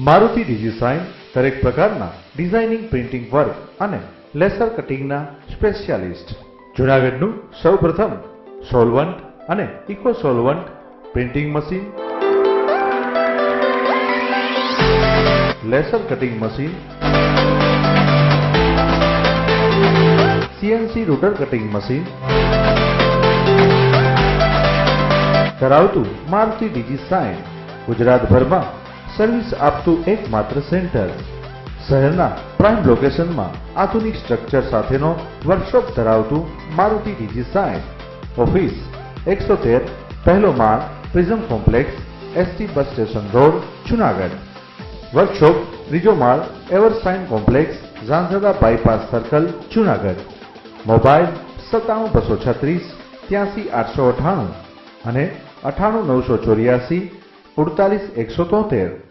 Maruti design દરેક પ્રકારના designing printing work અને લેસર કટિંગના સ્પેશિયાલિસ્ટ. જૂનાગઢનું સૌપ્રથમ સોલવન્ટ અને eco solvent printing machine, laser cutting machine, CNC router cutting machine ધરાવતું મારુતિ ડિઝાઇન ગુજરાતભરમાં સર્વિસ આપતું એકમાત્ર સેન્ટર. શહેરના પ્રાઇમ લોકેશનમાં આધુનિક સ્ટ્રક્ચર સાથેનો વર્કશોપ ધરાવતું મારુતિ ડિઝાઇન. ઓફિસ 113 પહેલો માળ, prism complex, ST bus station road, Junagadh. Workshop ત્રીજો માળ, Evershine complex, Zanzara bypass circle, Junagadh. Mobile 97 236 83 898 અને 98 984 48 173.